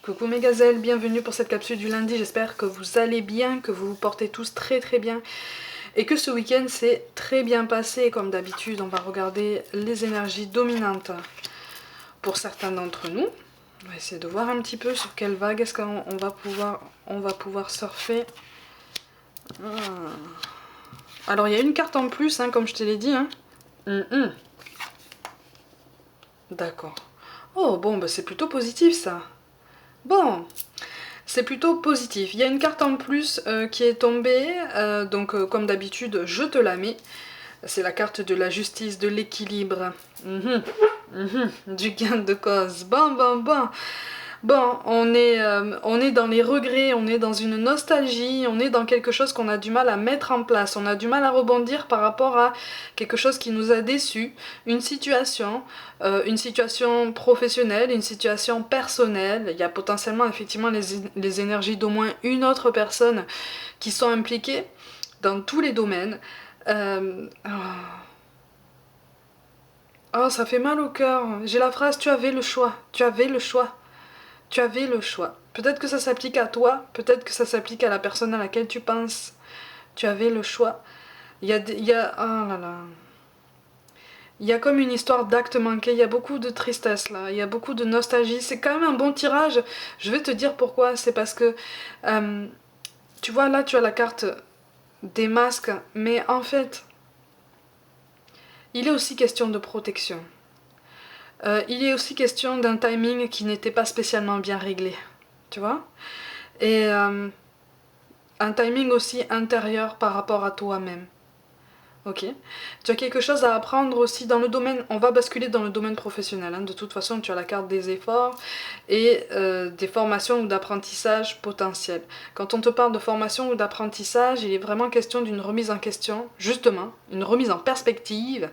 Coucou mes gazelles, bienvenue pour cette capsule du lundi, j'espère que vous allez bien, que vous vous portez tous très très bien et que ce week-end s'est très bien passé. Comme d'habitude, on va regarder les énergies dominantes pour certains d'entre nous. On va essayer de voir un petit peu sur quelle vague est-ce qu'on va pouvoir surfer. Alors il y a une carte en plus, hein, comme je te l'ai dit. Hein. D'accord. Oh bon, bah, c'est plutôt positif ça. Bon, c'est plutôt positif. Il y a une carte en plus qui est tombée, donc comme d'habitude, je te la mets. C'est la carte de la justice, de l'équilibre, du gain de cause. Bon. Bon, on est dans les regrets, on est dans une nostalgie, on est dans quelque chose qu'on a du mal à mettre en place, on a du mal à rebondir par rapport à quelque chose qui nous a déçus, une situation professionnelle, une situation personnelle. Il y a potentiellement effectivement les énergies d'au moins une autre personne qui sont impliquées dans tous les domaines. Oh, ça fait mal au cœur. J'ai la phrase, tu avais le choix, tu avais le choix. Tu avais le choix. Peut-être que ça s'applique à toi, peut-être que ça s'applique à la personne à laquelle tu penses. Tu avais le choix. Il y a, oh là là. Il y a comme une histoire d'acte manqué, il y a beaucoup de tristesse là, il y a beaucoup de nostalgie. C'est quand même un bon tirage. Je vais te dire pourquoi. C'est parce que, tu vois, là tu as la carte des masques, mais en fait, il est aussi question de protection. Il est aussi question d'un timing qui n'était pas spécialement bien réglé. Tu vois? Et un timing aussi intérieur par rapport à toi-même. Ok. Tu as quelque chose à apprendre aussi dans le domaine, on va basculer dans le domaine professionnel. Hein. De toute façon, tu as la carte des efforts et des formations ou d'apprentissage potentiels. Quand on te parle de formation ou d'apprentissage, il est vraiment question d'une remise en question, justement, une remise en perspective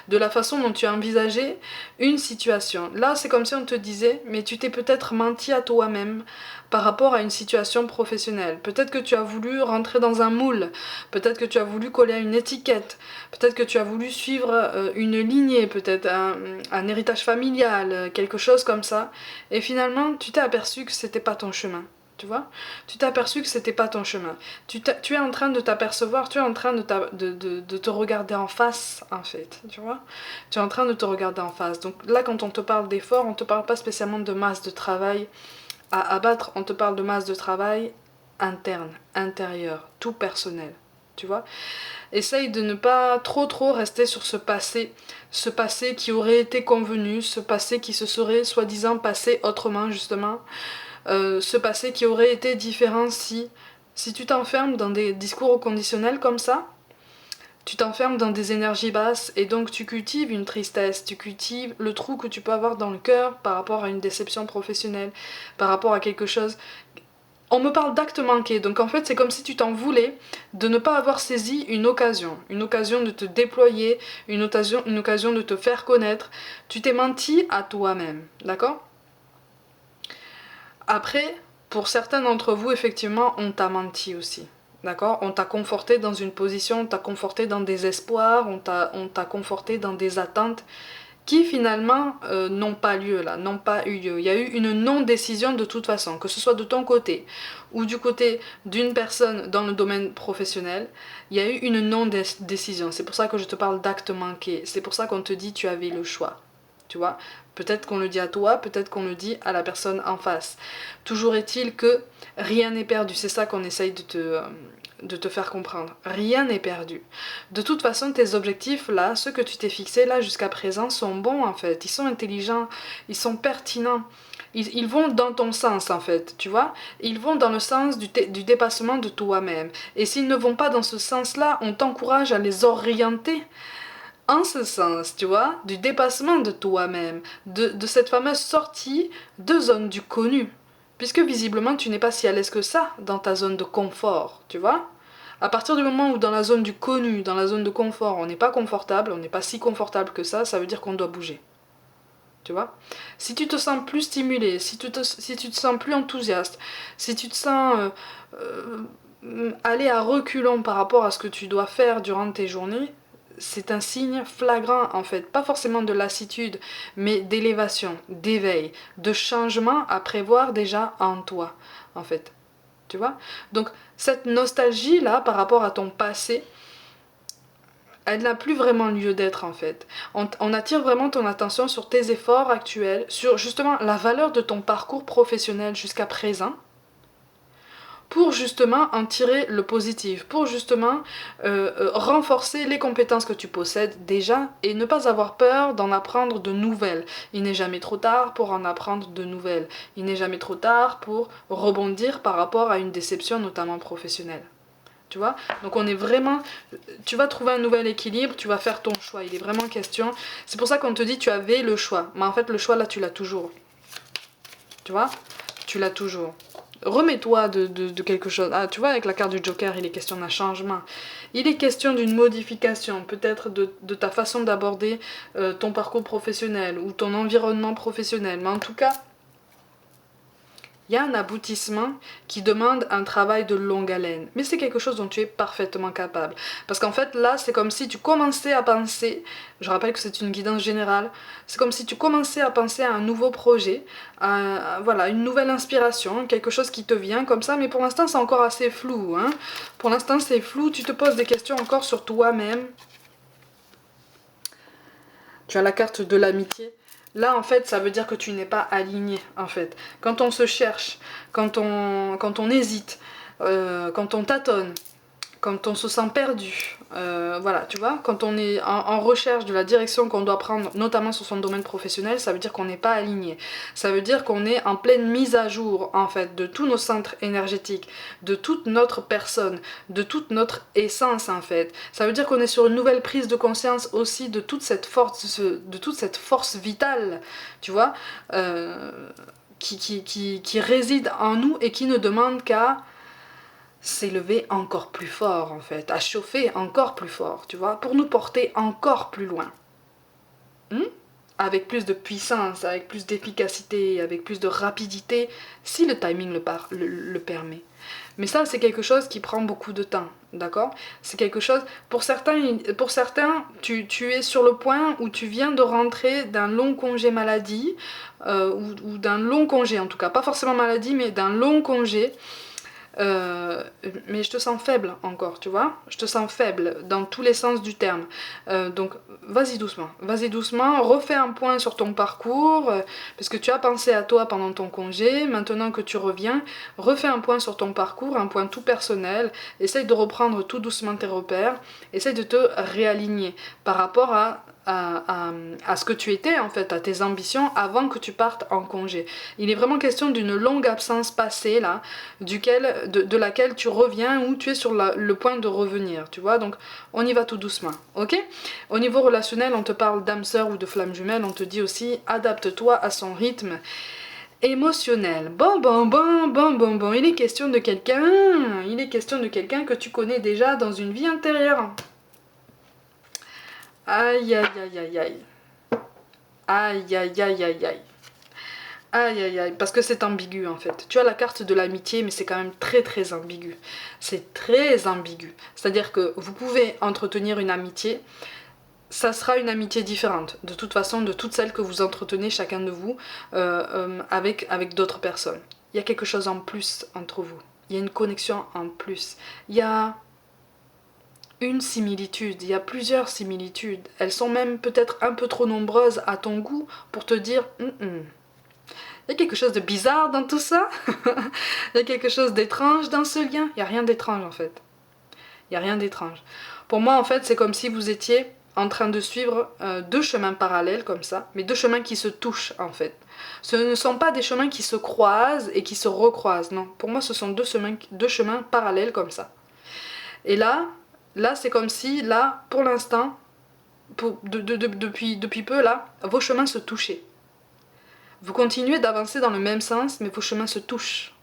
de la façon dont tu as envisagé une situation. Là, c'est comme si on te disait, mais tu t'es peut-être menti à toi-même par rapport à une situation professionnelle. Peut-être que tu as voulu rentrer dans un moule, peut-être que tu as voulu coller à une étiquette, peut-être que tu as voulu suivre une lignée, peut-être un héritage familial, quelque chose comme ça, et finalement tu t'es aperçu que c'était pas ton chemin. Tu vois, tu t'es aperçu que c'était pas ton chemin. Tu es en train de t'apercevoir, tu es en train de te regarder en face, en fait. Tu vois, tu es en train de te regarder en face. Donc là, quand on te parle d'effort, on te parle pas spécialement de masse de travail à abattre, on te parle de masse de travail interne, intérieure, tout personnel. Tu vois, essaye de ne pas trop rester sur ce passé qui aurait été convenu, ce passé qui se serait soi-disant passé autrement justement, ce passé qui aurait été différent si tu t'enfermes dans des discours conditionnels comme ça, tu t'enfermes dans des énergies basses et donc tu cultives une tristesse, tu cultives le trou que tu peux avoir dans le cœur par rapport à une déception professionnelle, par rapport à quelque chose. On me parle d'actes manqués, donc en fait c'est comme si tu t'en voulais de ne pas avoir saisi une occasion de te déployer, une occasion de te faire connaître. Tu t'es menti à toi-même, d'accord? Après, pour certains d'entre vous, effectivement, on t'a menti aussi. D'accord? On t'a conforté dans une position, on t'a conforté dans des espoirs, on t'a conforté dans des attentes qui finalement n'ont pas lieu là, n'ont pas eu lieu. Il y a eu une non-décision de toute façon, que ce soit de ton côté ou du côté d'une personne dans le domaine professionnel, il y a eu une non-décision. C'est pour ça que je te parle d'actes manqués. C'est pour ça qu'on te dit tu avais le choix. Tu vois, peut-être qu'on le dit à toi, peut-être qu'on le dit à la personne en face. Toujours est-il que rien n'est perdu, c'est ça qu'on essaye de te faire comprendre. Rien n'est perdu. De toute façon, tes objectifs là, ceux que tu t'es fixés là jusqu'à présent sont bons en fait, ils sont intelligents, ils sont pertinents. Ils vont dans ton sens en fait, tu vois. Ils vont dans le sens du dépassement de toi-même. Et s'ils ne vont pas dans ce sens-là, on t'encourage à les orienter en ce sens, tu vois, du dépassement de toi-même, de cette fameuse sortie de zone du connu. Puisque visiblement, tu n'es pas si à l'aise que ça dans ta zone de confort, tu vois. À partir du moment où dans la zone du connu, dans la zone de confort, on n'est pas confortable, on n'est pas si confortable que ça veut dire qu'on doit bouger. Tu vois. Si tu te sens plus stimulé, si tu te sens plus enthousiaste, si tu te sens aller à reculons par rapport à ce que tu dois faire durant tes journées, c'est un signe flagrant en fait, pas forcément de lassitude, mais d'élévation, d'éveil, de changement à prévoir déjà en toi, en fait. Tu vois? Donc cette nostalgie là par rapport à ton passé, elle n'a plus vraiment lieu d'être en fait. On attire vraiment ton attention sur tes efforts actuels, sur justement la valeur de ton parcours professionnel jusqu'à présent, pour justement en tirer le positif, pour justement renforcer les compétences que tu possèdes déjà et ne pas avoir peur d'en apprendre de nouvelles. Il n'est jamais trop tard pour en apprendre de nouvelles. Il n'est jamais trop tard pour rebondir par rapport à une déception, notamment professionnelle. Tu vois? Donc on est vraiment... Tu vas trouver un nouvel équilibre, tu vas faire ton choix. Il est vraiment question... C'est pour ça qu'on te dit tu avais le choix. Mais en fait le choix là tu l'as toujours. Tu vois? Tu l'as toujours. Remets-toi de quelque chose. Ah, tu vois, avec la carte du Joker, il est question d'un changement. Il est question d'une modification, peut-être de ta façon d'aborder ton parcours professionnel ou ton environnement professionnel. Mais en tout cas, il y a un aboutissement qui demande un travail de longue haleine. Mais c'est quelque chose dont tu es parfaitement capable. Parce qu'en fait, là, c'est comme si tu commençais à penser, je rappelle que c'est une guidance générale, c'est comme si tu commençais à penser à un nouveau projet, voilà, une nouvelle inspiration, quelque chose qui te vient comme ça, mais pour l'instant, c'est encore assez flou. Hein. Pour l'instant, c'est flou, tu te poses des questions encore sur toi-même. Tu as la carte de l'amitié. Là, en fait, ça veut dire que tu n'es pas aligné, en fait. Quand on se cherche, quand on hésite, quand on tâtonne, quand on se sent perdu, voilà, tu vois, quand on est en recherche de la direction qu'on doit prendre, notamment sur son domaine professionnel, ça veut dire qu'on n'est pas aligné. Ça veut dire qu'on est en pleine mise à jour, en fait, de tous nos centres énergétiques, de toute notre personne, de toute notre essence, en fait. Ça veut dire qu'on est sur une nouvelle prise de conscience aussi de toute cette force vitale, tu vois, qui réside en nous et qui ne demande qu'à s'élever encore plus fort en fait, à chauffer encore plus fort, tu vois, pour nous porter encore plus loin. Avec plus de puissance, avec plus d'efficacité, avec plus de rapidité, si le timing le permet. Mais ça, c'est quelque chose qui prend beaucoup de temps, d'accord? C'est quelque chose... Pour certains tu es sur le point où tu viens de rentrer d'un long congé maladie, ou d'un long congé en tout cas, pas forcément maladie, mais d'un long congé, mais je te sens faible encore, tu vois, je te sens faible dans tous les sens du terme, donc vas-y doucement, refais un point sur ton parcours, parce que tu as pensé à toi pendant ton congé, maintenant que tu reviens, refais un point sur ton parcours, un point tout personnel, essaye de reprendre tout doucement tes repères, essaye de te réaligner par rapport à ce que tu étais en fait, à tes ambitions avant que tu partes en congé. Il est vraiment question d'une longue absence passée là, de laquelle tu reviens ou tu es sur le point de revenir, tu vois, donc on y va tout doucement, ok? Au niveau relationnel, on te parle d'âme sœur ou de flamme jumelle, on te dit aussi adapte-toi à son rythme émotionnel. Bon, il est question de quelqu'un que tu connais déjà dans une vie antérieure. Aïe. Parce que c'est ambigu en fait. Tu as la carte de l'amitié, mais c'est quand même très ambigu. C'est très ambigu. C'est-à-dire que vous pouvez entretenir une amitié, ça sera une amitié différente, de toute façon, de toutes celles que vous entretenez chacun de vous avec d'autres personnes. Il y a quelque chose en plus entre vous. Il y a une connexion en plus. Il y a une similitude, il y a plusieurs similitudes. Elles sont même peut-être un peu trop nombreuses à ton goût pour te dire il y a quelque chose de bizarre dans tout ça. Il y a quelque chose d'étrange dans ce lien. Il n'y a rien d'étrange en fait. Il n'y a rien d'étrange. Pour moi en fait c'est comme si vous étiez en train de suivre deux chemins parallèles comme ça, mais deux chemins qui se touchent en fait. Ce ne sont pas des chemins qui se croisent et qui se recroisent, non. Pour moi ce sont deux chemins parallèles comme ça. Et là c'est comme si, là, pour l'instant, depuis peu, là, vos chemins se touchaient. Vous continuez d'avancer dans le même sens, mais vos chemins se touchent.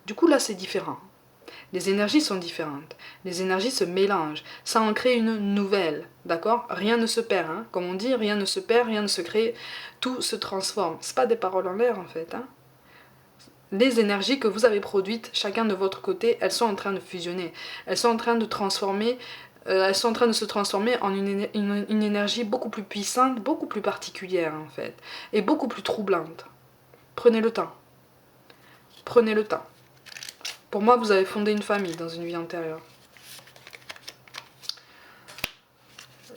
Du coup, là, c'est différent. Les énergies sont différentes. Les énergies se mélangent. Ça en crée une nouvelle, d'accord? Rien ne se perd, hein. Comme on dit, rien ne se perd, rien ne se crée. Tout se transforme. C'est pas des paroles en l'air, en fait, hein. Les énergies que vous avez produites, chacun de votre côté, elles sont en train de fusionner. Elles sont en train de transformer elles sont en train de se transformer en une énergie beaucoup plus puissante, beaucoup plus particulière en fait, et beaucoup plus troublante. Prenez le temps. Prenez le temps. Pour moi, vous avez fondé une famille dans une vie antérieure.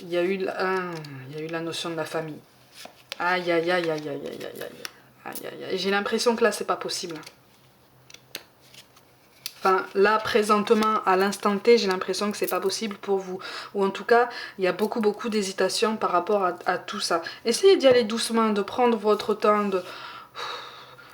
Il y a eu la notion de la famille. Aïe, aïe, aïe, aïe, aïe, aïe, aïe, aïe. Aïe, aïe, aïe. J'ai l'impression que là, c'est pas possible. Enfin, là, présentement, à l'instant T, j'ai l'impression que c'est pas possible pour vous. Ou en tout cas, il y a beaucoup, beaucoup d'hésitation par rapport à tout ça. Essayez d'y aller doucement, de prendre votre temps,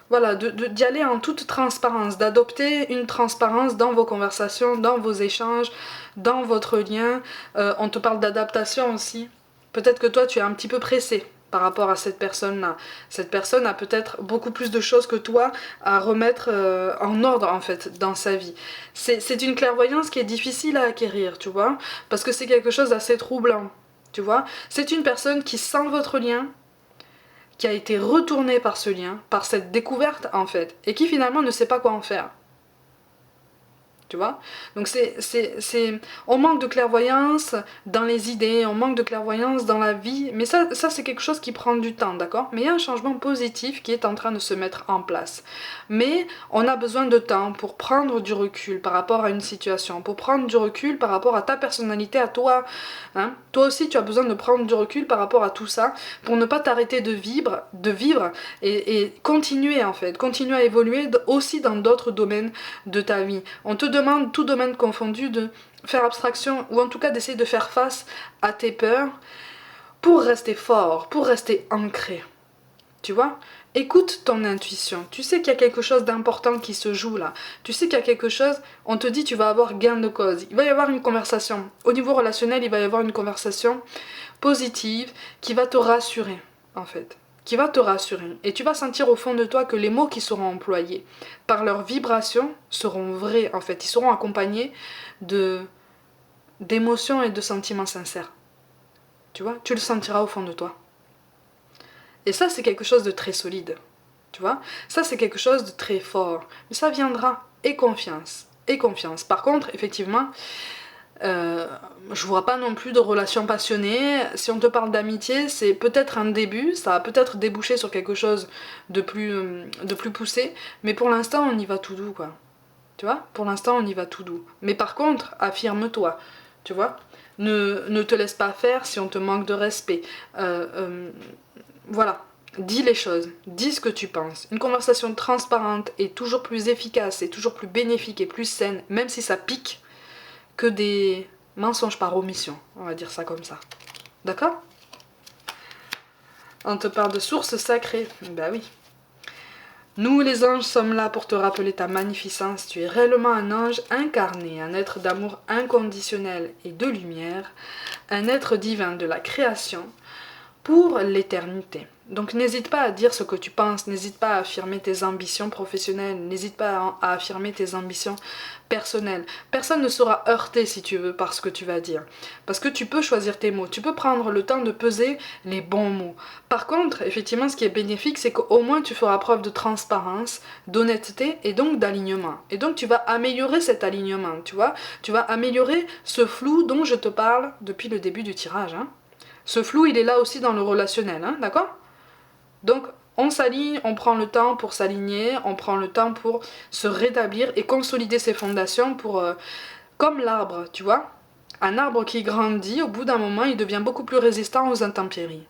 voilà, d'y aller en toute transparence, d'adopter une transparence dans vos conversations, dans vos échanges, dans votre lien. On te parle d'adaptation aussi. Peut-être que toi, tu es un petit peu pressé par rapport à cette personne-là. Cette personne a peut-être beaucoup plus de choses que toi à remettre en ordre, en fait, dans sa vie. C'est une clairvoyance qui est difficile à acquérir, tu vois, parce que c'est quelque chose d'assez troublant, tu vois. C'est une personne qui sent votre lien, qui a été retournée par ce lien, par cette découverte, en fait, et qui finalement ne sait pas quoi en faire. Tu vois? Donc on manque de clairvoyance dans les idées, on manque de clairvoyance dans la vie, mais ça c'est quelque chose qui prend du temps, d'accord? Mais il y a un changement positif qui est en train de se mettre en place. Mais on a besoin de temps pour prendre du recul par rapport à une situation, pour prendre du recul par rapport à ta personnalité, à toi. Hein? Toi aussi, tu as besoin de prendre du recul par rapport à tout ça, pour ne pas t'arrêter de vivre et continuer en fait, continuer à évoluer aussi dans d'autres domaines de ta vie. On te demande, tout domaine confondu, de faire abstraction, ou en tout cas d'essayer de faire face à tes peurs pour rester fort, pour rester ancré. Tu vois? Écoute ton intuition. Tu sais qu'il y a quelque chose d'important qui se joue là. Tu sais qu'il y a quelque chose, on te dit tu vas avoir gain de cause. Il va y avoir une conversation. Au niveau relationnel, il va y avoir une conversation positive qui va te rassurer, en fait. Qui va te rassurer. Et tu vas sentir au fond de toi que les mots qui seront employés par leur vibration seront vrais, en fait. Ils seront accompagnés d'émotions et de sentiments sincères. Tu vois? Tu le sentiras au fond de toi. Et ça, c'est quelque chose de très solide. Tu vois? Ça, c'est quelque chose de très fort. Mais ça viendra. Et confiance. Et confiance. Par contre, effectivement, je vois pas non plus de relation passionnée. Si on te parle d'amitié, c'est peut-être un début. Ça va peut-être déboucher sur quelque chose de plus poussé. Mais pour l'instant, on y va tout doux, quoi. Tu vois? Pour l'instant, on y va tout doux. Mais par contre, affirme-toi. Tu vois? Ne te laisse pas faire si on te manque de respect. Voilà, dis les choses, dis ce que tu penses. Une conversation transparente est toujours plus efficace, et toujours plus bénéfique et plus saine, même si ça pique, que des mensonges par omission, on va dire ça comme ça. D'accord? On te parle de sources sacrées, bah oui. Nous les anges sommes là pour te rappeler ta magnificence, tu es réellement un ange incarné, un être d'amour inconditionnel et de lumière, un être divin de la création, pour l'éternité. Donc n'hésite pas à dire ce que tu penses, n'hésite pas à affirmer tes ambitions professionnelles, n'hésite pas à affirmer tes ambitions personnelles. Personne ne sera heurté si tu veux par ce que tu vas dire. Parce que tu peux choisir tes mots, tu peux prendre le temps de peser les bons mots. Par contre, effectivement, ce qui est bénéfique, c'est qu'au moins tu feras preuve de transparence, d'honnêteté et donc d'alignement. Et donc tu vas améliorer cet alignement, tu vois. Tu vas améliorer ce flou dont je te parle depuis le début du tirage, hein. Ce flou, il est là aussi dans le relationnel, hein, d'accord? Donc, on s'aligne, on prend le temps pour s'aligner, on prend le temps pour se rétablir et consolider ses fondations pour... comme l'arbre, tu vois? Un arbre qui grandit, au bout d'un moment, il devient beaucoup plus résistant aux intempéries.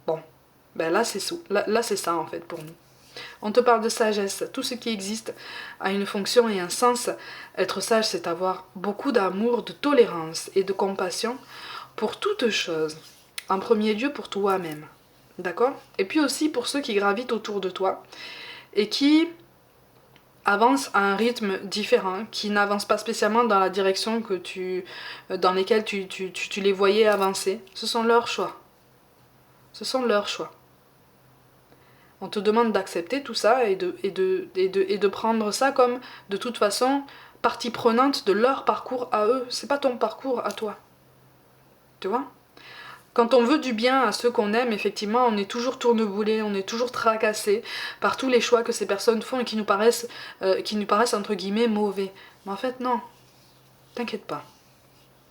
Bon, ben là, c'est ça. Là, c'est ça, en fait, pour nous. On te parle de sagesse. Tout ce qui existe a une fonction et un sens. Être sage, c'est avoir beaucoup d'amour, de tolérance et de compassion pour toute chose, en premier lieu pour toi-même, d'accord? Et puis aussi pour ceux qui gravitent autour de toi et qui avancent à un rythme différent, qui n'avancent pas spécialement dans la direction dans laquelle tu les voyais avancer. Ce sont leurs choix. Ce sont leurs choix. On te demande d'accepter tout ça et de prendre ça comme, de toute façon, partie prenante de leur parcours à eux. C'est pas ton parcours à toi. Tu vois? Quand on veut du bien à ceux qu'on aime, effectivement, on est toujours tourneboulé, on est toujours tracassé par tous les choix que ces personnes font et qui nous paraissent entre guillemets mauvais. Mais en fait, non. T'inquiète pas.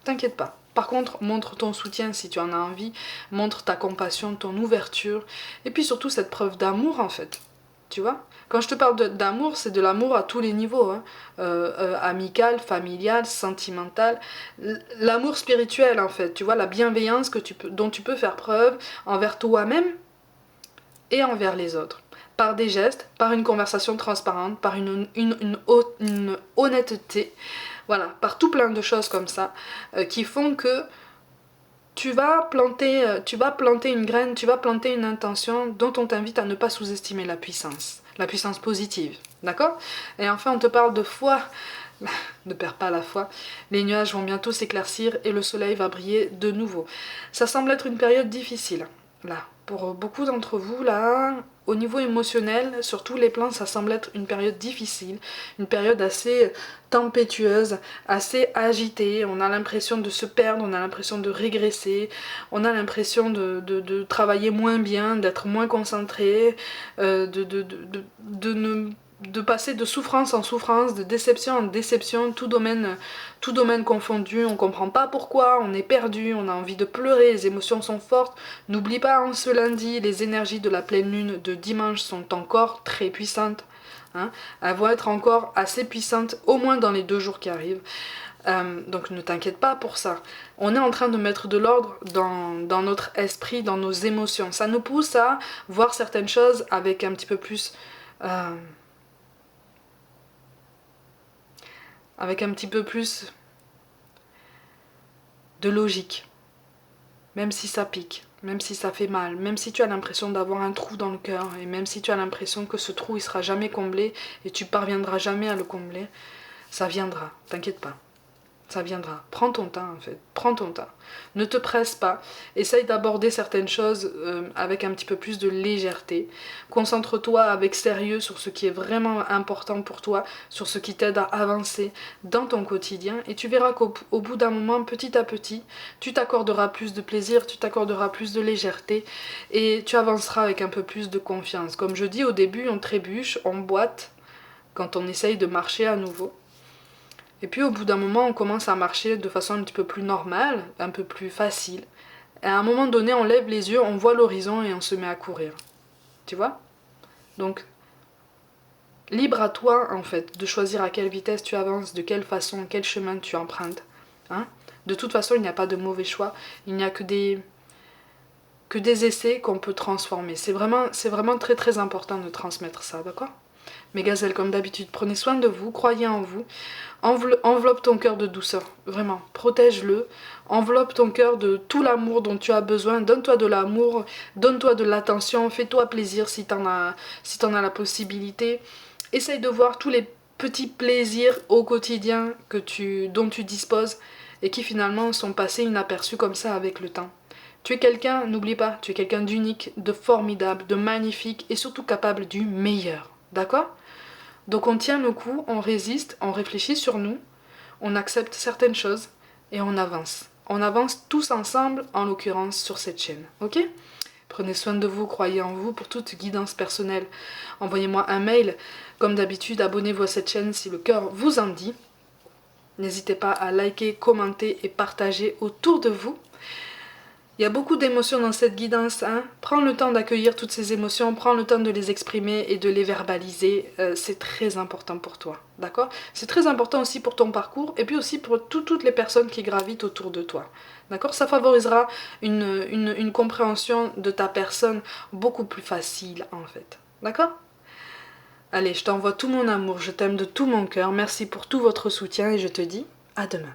t'inquiète pas. Par contre, montre ton soutien si tu en as envie, montre ta compassion, ton ouverture, et puis surtout cette preuve d'amour en fait. Tu vois? Quand je te parle d'amour, c'est de l'amour à tous les niveaux, hein. Amical, familial, sentimental, l'amour spirituel en fait, tu vois, la bienveillance dont tu peux faire preuve envers toi-même et envers les autres. Par des gestes, par une conversation transparente, par une honnêteté, voilà, par tout plein de choses comme ça, qui font que tu vas planter une graine, tu vas planter une intention dont on t'invite à ne pas sous-estimer la puissance positive, d'accord? Et enfin, on te parle de foi. Ne perds pas la foi, les nuages vont bientôt s'éclaircir et le soleil va briller de nouveau. Ça semble être une période difficile, là. Pour beaucoup d'entre vous, là, au niveau émotionnel, sur tous les plans, ça semble être une période difficile, une période assez tempétueuse, assez agitée. On a l'impression de se perdre, on a l'impression de régresser, on a l'impression de travailler moins bien, d'être moins concentré, de passer de souffrance en souffrance, de déception en déception, tout domaine confondu, on comprend pas pourquoi, on est perdu, on a envie de pleurer, les émotions sont fortes. N'oublie pas, en ce lundi, les énergies de la pleine lune de dimanche sont encore très puissantes. Hein. Elles vont être encore assez puissantes, au moins dans les 2 jours qui arrivent. Donc ne t'inquiète pas pour ça. On est en train de mettre de l'ordre dans notre esprit, dans nos émotions. Ça nous pousse à voir certaines choses avec un petit peu plus... avec un petit peu plus de logique, même si ça pique, même si ça fait mal, même si tu as l'impression d'avoir un trou dans le cœur, et même si tu as l'impression que ce trou il sera jamais comblé, et tu parviendras jamais à le combler, ça viendra, t'inquiète pas. Ça viendra. Prends ton temps en fait. Prends ton temps. Ne te presse pas. Essaye d'aborder certaines choses avec un petit peu plus de légèreté. Concentre-toi avec sérieux sur ce qui est vraiment important pour toi, sur ce qui t'aide à avancer dans ton quotidien. Et tu verras qu'au bout d'un moment, petit à petit, tu t'accorderas plus de plaisir, tu t'accorderas plus de légèreté et tu avanceras avec un peu plus de confiance. Comme je dis au début, on trébuche, on boite quand on essaye de marcher à nouveau. Et puis au bout d'un moment, on commence à marcher de façon un petit peu plus normale, un peu plus facile. Et à un moment donné, on lève les yeux, on voit l'horizon et on se met à courir. Tu vois? Donc, libre à toi, en fait, de choisir à quelle vitesse tu avances, de quelle façon, quel chemin tu empruntes. Hein? De toute façon, il n'y a pas de mauvais choix. Il n'y a que des essais qu'on peut transformer. C'est vraiment très très important de transmettre ça, d'accord? Mes gazelles, comme d'habitude, prenez soin de vous, croyez en vous, enveloppe ton cœur de douceur, vraiment, protège-le, enveloppe ton cœur de tout l'amour dont tu as besoin, donne-toi de l'amour, donne-toi de l'attention, fais-toi plaisir si t'en as la possibilité, essaye de voir tous les petits plaisirs au quotidien dont tu disposes et qui finalement sont passés inaperçus comme ça avec le temps. Tu es quelqu'un, n'oublie pas, tu es quelqu'un d'unique, de formidable, de magnifique et surtout capable du meilleur. D'accord? Donc on tient le coup, on résiste, on réfléchit sur nous, on accepte certaines choses et on avance. On avance tous ensemble, en l'occurrence sur cette chaîne. Ok? Prenez soin de vous, croyez en vous pour toute guidance personnelle. Envoyez-moi un mail. Comme d'habitude, abonnez-vous à cette chaîne si le cœur vous en dit. N'hésitez pas à liker, commenter et partager autour de vous. Il y a beaucoup d'émotions dans cette guidance. Hein. Prends le temps d'accueillir toutes ces émotions, prends le temps de les exprimer et de les verbaliser. C'est très important pour toi, d'accord? C'est très important aussi pour ton parcours et puis aussi pour toutes les personnes qui gravitent autour de toi. D'accord? Ça favorisera une compréhension de ta personne beaucoup plus facile en fait. D'accord? Allez, je t'envoie tout mon amour, je t'aime de tout mon cœur. Merci pour tout votre soutien et je te dis à demain.